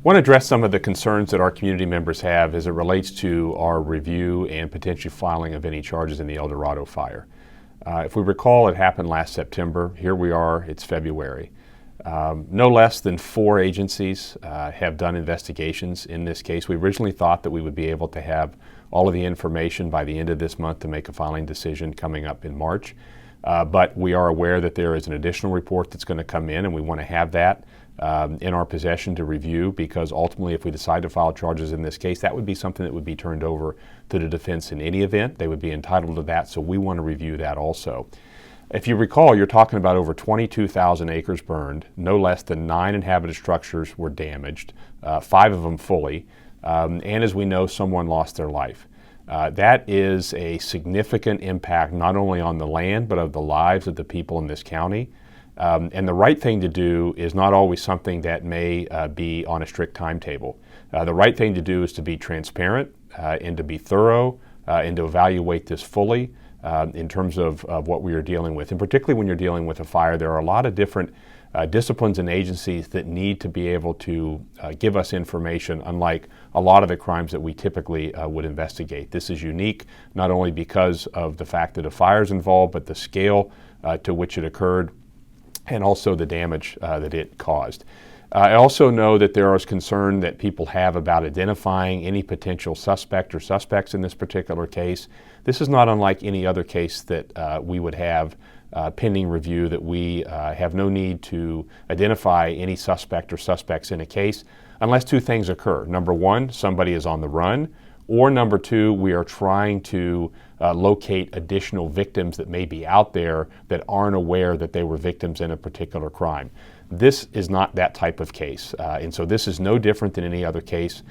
want to address some of the concerns that our community members have as it relates to our review and potential filing of any charges in the Dorado Fire. If we recall, it happened last September. Here we are, it's February. No less than 4 agencies have done investigations in this case. We originally thought that we would be able to have all of the information by the end of this month to make a filing decision coming up in March. But we are aware that there is an additional report that's going to come in, and we want to have that in our possession to review, because ultimately if we decide to file charges in this case, that would be something that would be turned over to the defense in any event. They would be entitled to that, so we want to review that also. If you recall, you're talking about over 22,000 acres burned, no less than 9 inhabited structures were damaged, 5 of them fully, and as we know, someone lost their life. That is a significant impact not only on the land, but of the lives of the people in this county. And the right thing to do is not always something that may be on a strict timetable. The right thing to do is to be transparent and to be thorough and to evaluate this fully in terms of what we are dealing with. And particularly when you're dealing with a fire, there are a lot of different disciplines and agencies that need to be able to give us information, unlike a lot of the crimes that we typically would investigate. This is unique not only because of the fact that a fire is involved, but the scale to which it occurred, and also the damage that it caused. I also know that there is concern that people have about identifying any potential suspect or suspects in this particular case. This is not unlike any other case that we would have pending review, that we have no need to identify any suspect or suspects in a case unless 2 things occur. Number 1, somebody is on the run, or number 2, we are trying to locate additional victims that may be out there that aren't aware that they were victims in a particular crime. This is not that type of case, and so this is no different than any other case.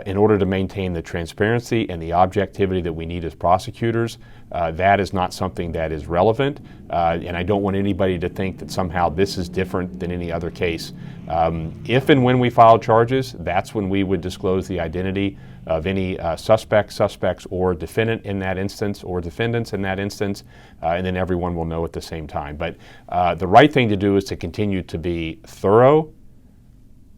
In order to maintain the transparency and the objectivity that we need as prosecutors, that is not something that is relevant, and I don't want anybody to think that somehow this is different than any other case. If and when we file charges, that's when we would disclose the identity of any suspects, or defendant in that instance, or defendants in that instance, and then everyone will know at the same time. But the right thing to do is to continue to be thorough,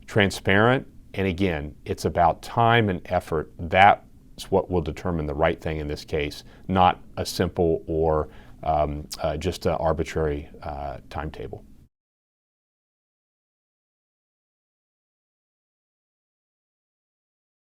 transparent, and again, it's about time and effort. That's what will determine the right thing in this case, not a simple or just an arbitrary timetable.